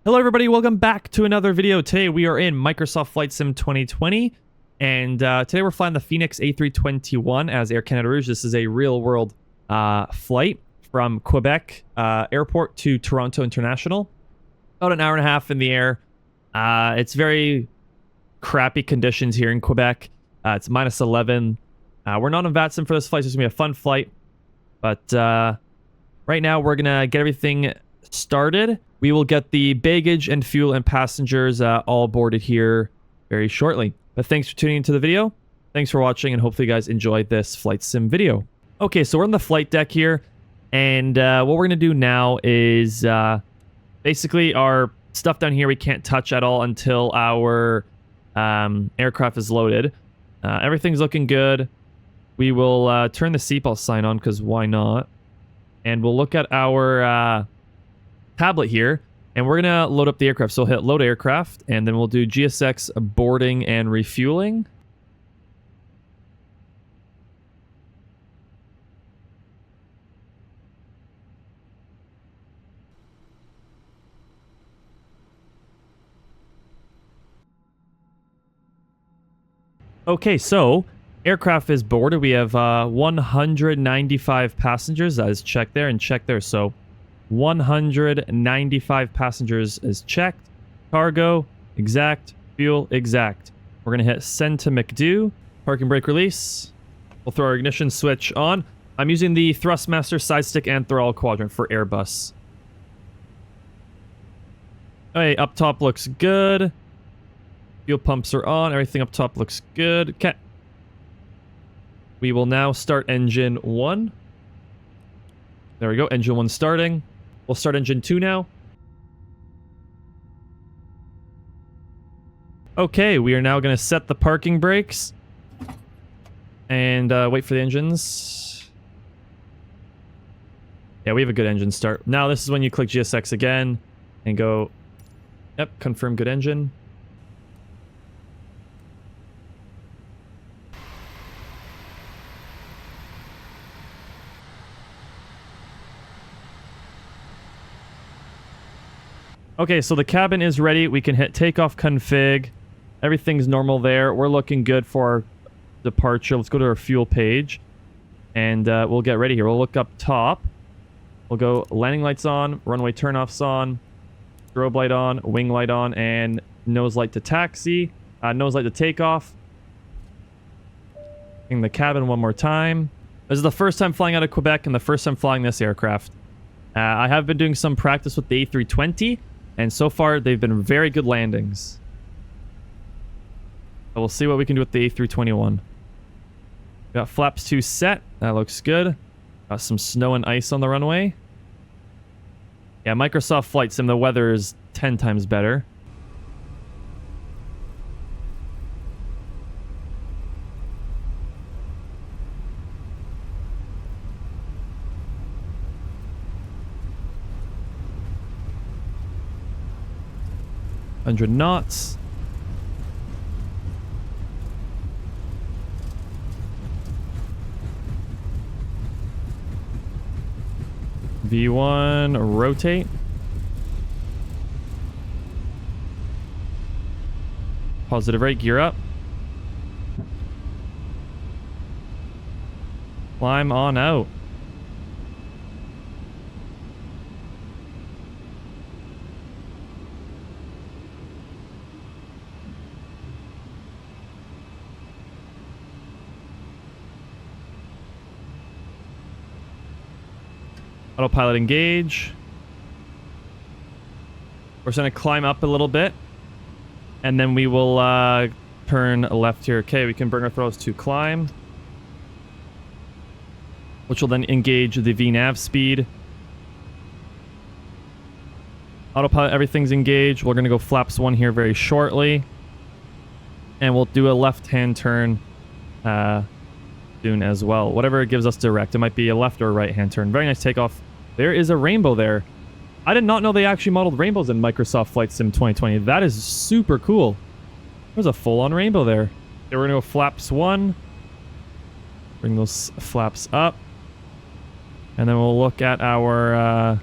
Hello everybody, welcome back to another video. Today we are in Microsoft Flight Sim 2020, and today we're flying the Fenix A321 as Air Canada Rouge. This is a real-world flight from Quebec airport to Toronto International. About an hour and a half in the air. It's very crappy conditions here in Quebec. It's minus 11. We're not on VATSIM for this flight, so it's going to be a fun flight. But right now we're going to get everything started. We will get the baggage and fuel and passengers all boarded here very shortly. But thanks for tuning into the video. Thanks for watching, and hopefully you guys enjoyed this flight sim video. Okay, so we're on the flight deck here, and what we're going to do now is basically our stuff down here we can't touch at all until our aircraft is loaded. Everything's looking good. We will turn the seatbelt sign on, because why not? And we'll look at our tablet here, and we're gonna load up the aircraft. So we'll hit load aircraft, and then we'll do GSX boarding and refueling. Okay, so aircraft is boarded. We have 195 passengers. That is checked there and checked there. So 195 passengers is checked. Cargo, exact. Fuel, exact. We're going to hit send to McDo. Parking brake release. We'll throw our ignition switch on. I'm using the Thrustmaster side stick and throttle quadrant for Airbus. Okay, up top looks good. Fuel pumps are on. Everything up top looks good. Okay. We will now start engine 1. There we go. Engine 1 starting. We'll start engine 2 now. Okay, we are now going to set the parking brakes. And wait for the engines. Yeah, we have a good engine start. Now this is when you click GSX again and go, yep, confirm good engine. Okay, so the cabin is ready. We can hit takeoff config. Everything's normal there. We're looking good for our departure. Let's go to our fuel page, and we'll get ready here. We'll look up top. We'll go landing lights on, runway turnoffs on, strobe light on, wing light on, and nose light to taxi, nose light to takeoff. In the cabin one more time. This is the first time flying out of Quebec and the first time flying this aircraft. I have been doing some practice with the A320. And so far, they've been very good landings. So we'll see what we can do with the A321. Got flaps 2 set. That looks good. Got some snow and ice on the runway. Yeah, Microsoft Flight Sim, the weather is 10 times better. $100 knots. V1 rotate. Positive rate, gear up. Climb on out. Autopilot engage. We're just going to climb up a little bit, and then we will turn left here. Okay, we can bring our throttles to climb, which will then engage the VNAV speed. Autopilot, everything's engaged. We're going to go flaps 1 here very shortly, and we'll do a left-hand turn soon as well. Whatever it gives us direct. It might be a left or a right-hand turn. Very nice takeoff. There is a rainbow there. I did not know they actually modeled rainbows in Microsoft Flight Sim 2020. That is super cool. There's a full-on rainbow there. Okay, we're going to go flaps 1. Bring those flaps up. And then we'll look at our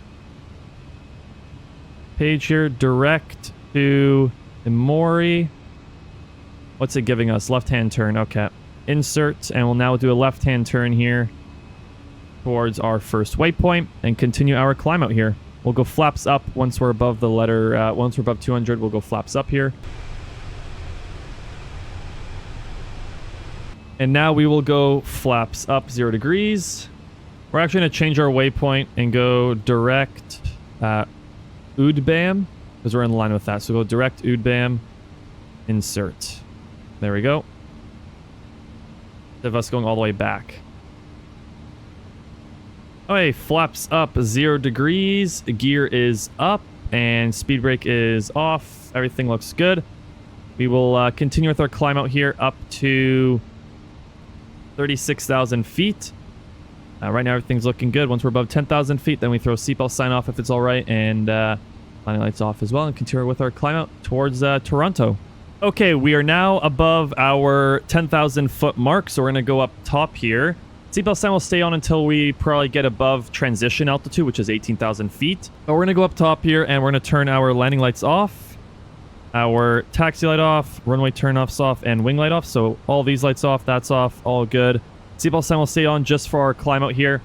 page here. Direct to Imori. What's it giving us? Left-hand turn. Okay. Insert, and we'll now do a left-hand turn here towards our first waypoint and continue our climb out here. We'll go flaps up once we're above the letter, once we're above 200, we'll go flaps up here. And now we will go flaps up 0 degrees. We're actually going to change our waypoint and go direct Udbam, because we're in line with that. So go direct Udbam, insert. There we go. Instead of us going all the way back. Okay, flaps up 0 degrees. Gear is up and speed brake is off. Everything looks good. We will continue with our climb out here up to 36,000 feet. Right now everything's looking good. Once we're above 10,000 feet, then we throw seatbelt sign off if it's all right, and landing lights off as well, and continue with our climb out towards Toronto. Okay, we are now above our 10,000 foot mark, so we're going to go up top here. Seatbelt sign will stay on until we probably get above transition altitude, which is 18,000 feet. But we're going to go up top here, and we're going to turn our landing lights off, our taxi light off, runway turn-offs off, and wing light off. So all these lights off, that's off, all good. Seatbelt sign will stay on just for our climb out here.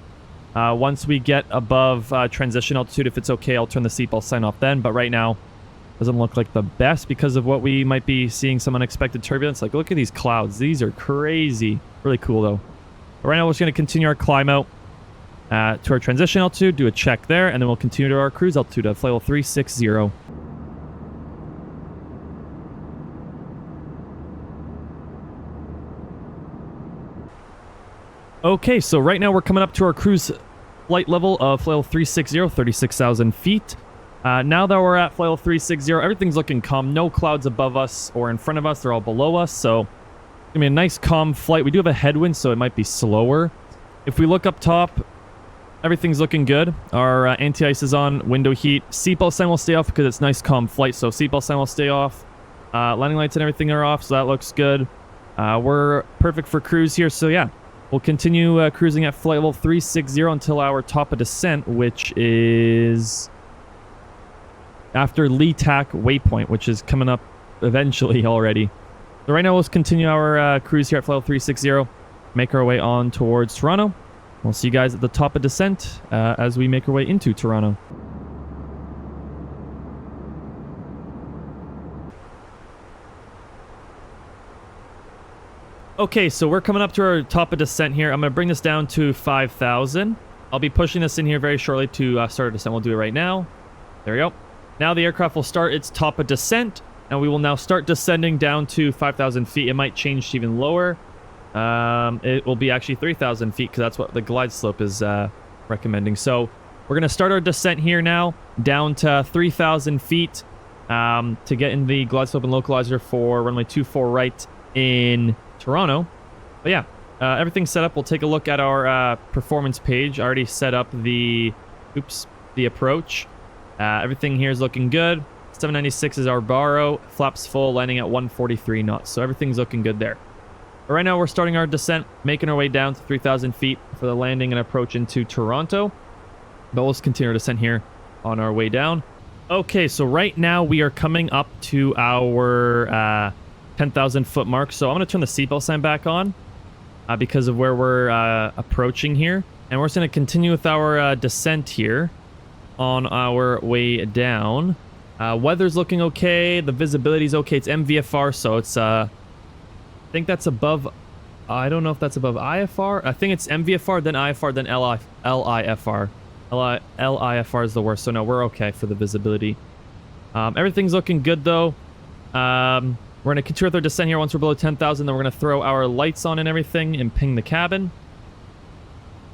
Once we get above transition altitude, if it's okay, I'll turn the seatbelt sign off then. But right now, doesn't look like the best because of what we might be seeing, some unexpected turbulence. Like, look at these clouds. These are crazy. Really cool, though. But right now, we're just going to continue our climb out to our transition altitude, do a check there, and then we'll continue to our cruise altitude at flight level 360. Okay, so right now we're coming up to our cruise flight level of flight level 360, 36,000 feet. Now that we're at flight level 360, everything's looking calm. No clouds above us or in front of us. They're all below us, so it's going to be a nice calm flight. We do have a headwind, so it might be slower. If we look up top, everything's looking good. Our anti-ice is on, window heat. Seatbelt sign will stay off because it's nice calm flight, so seatbelt sign will stay off. Landing lights and everything are off, so that looks good. We're perfect for cruise here, so yeah. We'll continue cruising at flight level 360 until our top of descent, which is after Lee Tack waypoint, which is coming up eventually already. So right now, let's continue our cruise here at flight level 360, make our way on towards Toronto. We'll see you guys at the top of descent as we make our way into Toronto. Okay, so we're coming up to our top of descent here. I'm going to bring this down to 5,000. I'll be pushing this in here very shortly to start a descent. We'll do it right now. There we go. Now the aircraft will start its top of descent, and we will now start descending down to 5,000 feet. It might change to even lower. It will be actually 3,000 feet because that's what the glide slope is recommending. So we're going to start our descent here now down to 3,000 feet to get in the glide slope and localizer for runway 24 right in Toronto. But yeah, everything's set up. We'll take a look at our performance page. I already set up the approach. Everything here is looking good. 796 is our baro. Flaps full, landing at 143 knots. So everything's looking good there. But right now we're starting our descent, making our way down to 3,000 feet for the landing and approach into Toronto. But we'll just continue our descent here on our way down. Okay, so right now we are coming up to our 10,000 foot mark. So I'm going to turn the seatbelt sign back on because of where we're approaching here. And we're just going to continue with our descent here on our way down. Weather's looking okay. The visibility's okay. It's MVFR, so it's I think that's above. I don't know if that's above IFR. I think it's MVFR, then IFR, then LIFR. LIFR is the worst, so no, we're okay for the visibility. Everything's looking good though. We're going to continue with our descent here once we're below 10,000. Then we're going to throw our lights on and everything and ping the cabin.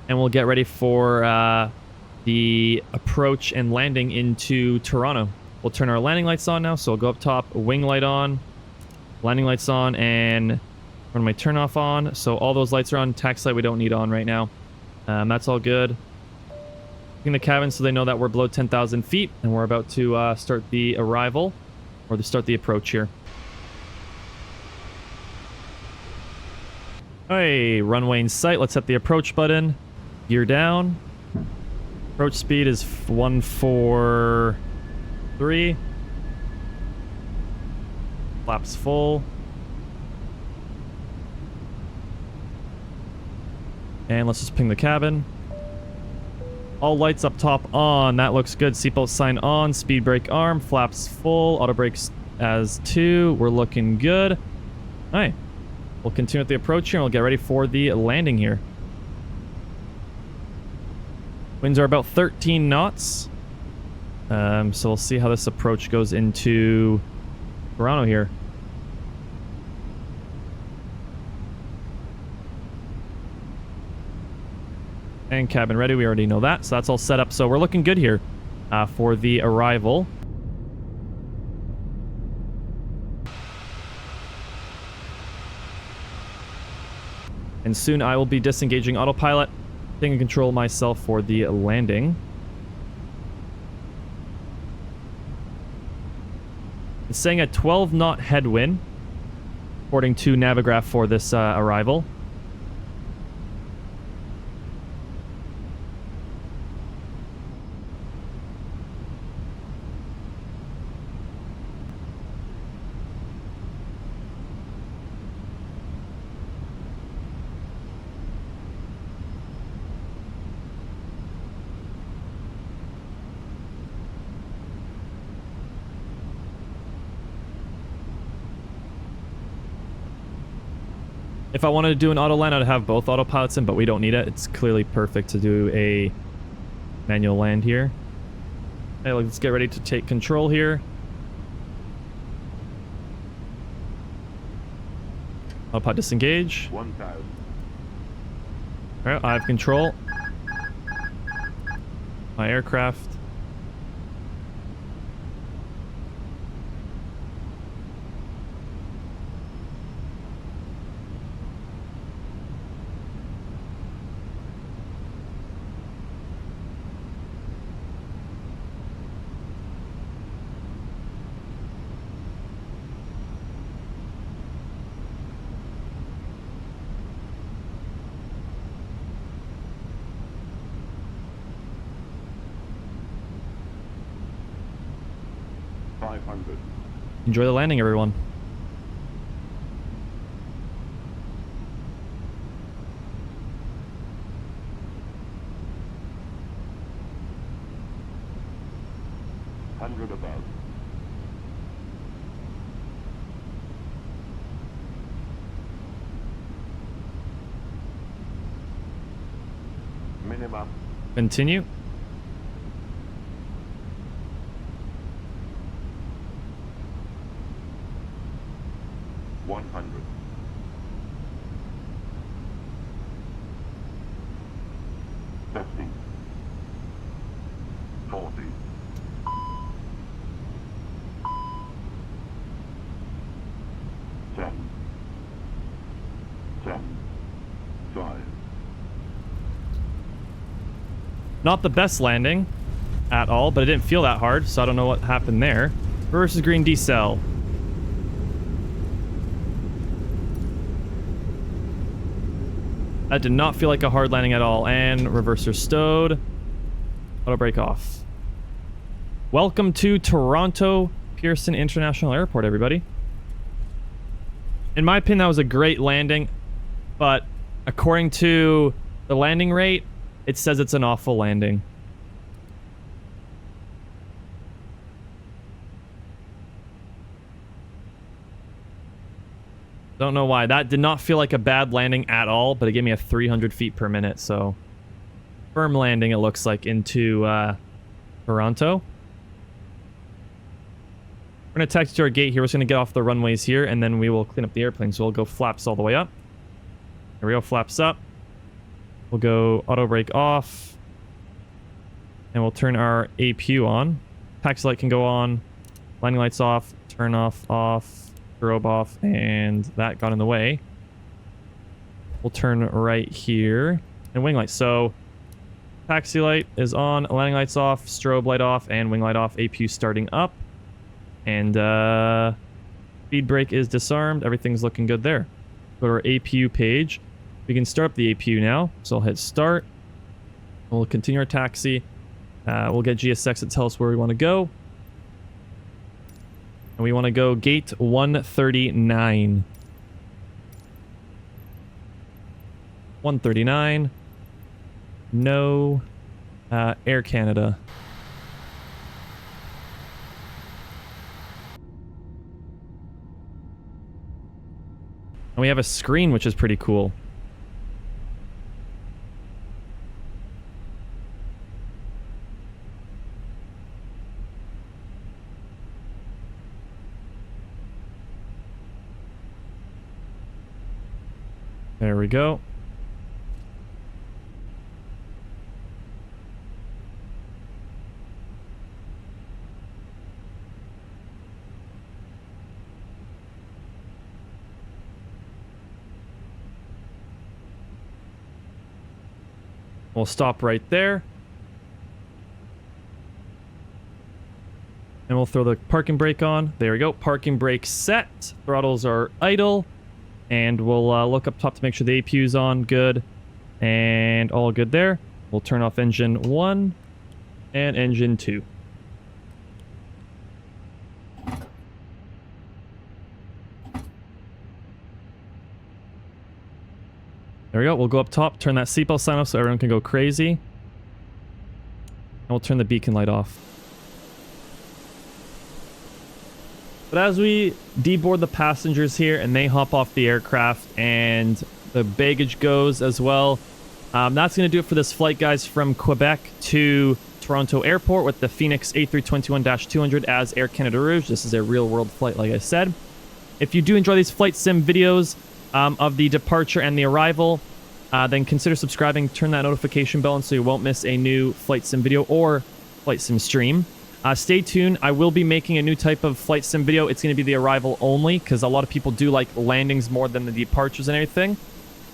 And we'll get ready for the approach and landing into Toronto. We'll turn our landing lights on now. So we'll go up top, wing light on, landing lights on, and runway turn off on. So all those lights are on. Taxi light we don't need on right now. That's all good. Ping the cabin so they know that we're below 10,000 feet. And we're about to start the arrival or to start the approach here. Hey, runway in sight. Let's hit the approach button. Gear down. Approach speed is 14... 3. Flaps full. And let's just ping the cabin. All lights up top on. That looks good. Seatbelt sign on. Speed brake arm. Flaps full. Auto brakes as 2. We're looking good. All right. We'll continue with the approach here and we'll get ready for the landing here. Winds are about 13 knots. So we'll see how this approach goes into Toronto here. And cabin ready, we already know that. So that's all set up. So we're looking good here for the arrival. And soon I will be disengaging autopilot, taking control myself for the landing. It's saying a 12 knot headwind, according to Navigraph for this arrival. If I wanted to do an auto land, I'd have both autopilots in, but we don't need it. It's clearly perfect to do a manual land here. Okay, let's get ready to take control here. Autopilot disengage. 1,000. Alright, I have control. My aircraft. Enjoy the landing, everyone. Above. Minimum. Continue. Not the best landing at all, but it didn't feel that hard, so I don't know what happened there. Reverse is green decel. That did not feel like a hard landing at all, and reverser stowed. Auto brake off. Welcome to Toronto Pearson International Airport, everybody. In my opinion, that was a great landing, but according to the landing rate, it says it's an awful landing. Don't know why. That did not feel like a bad landing at all, but it gave me a 300 feet per minute, so firm landing, it looks like, into Toronto. We're going to taxi to our gate here. We're just going to get off the runways here, and then we will clean up the airplane. So we'll go flaps all the way up. Here we go, flaps up. We'll go auto brake off. And we'll turn our APU on. Taxi light can go on. Landing lights off. Turn off, strobe off, and that got in the way. We'll turn right here. And wing light. So taxi light is on, landing lights off, strobe light off, and wing light off. APU starting up. And speed brake is disarmed. Everything's looking good there. Go to our APU page. We can start up the APU now. So I'll hit start. We'll continue our taxi. We'll get GSX to tell us where we want to go. And we want to go gate 139. 139. No. Air Canada. And we have a screen, which is pretty cool. There we go. We'll stop right there. And we'll throw the parking brake on. There we go. Parking brake set. Throttles are idle. And we'll look up top to make sure the APU's on. Good. And all good there. We'll turn off engine 1 and engine 2. There we go. We'll go up top, turn that seatbelt sign off so everyone can go crazy. And we'll turn the beacon light off. But as we deboard the passengers here and they hop off the aircraft and the baggage goes as well, that's going to do it for this flight, guys, from Quebec to Toronto Airport with the Fenix A321-200 as Air Canada Rouge. This is a real-world flight, like I said. If you do enjoy these flight sim videos of the departure and the arrival, then consider subscribing, turn that notification bell on so you won't miss a new flight sim video or flight sim stream. Stay tuned. I will be making a new type of flight sim video. It's going to be the arrival only because a lot of people do like landings more than the departures and everything.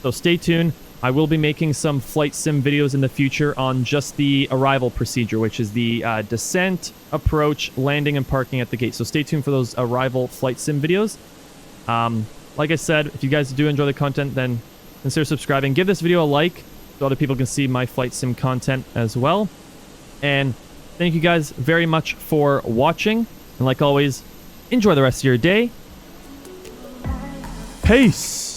So stay tuned. I will be making some flight sim videos in the future on just the arrival procedure, which is the descent, approach, landing, and parking at the gate. So stay tuned for those arrival flight sim videos. Like I said, if you guys do enjoy the content, then consider subscribing. Give this video a like so other people can see my flight sim content as well. And thank you guys very much for watching. And like always, enjoy the rest of your day. Peace!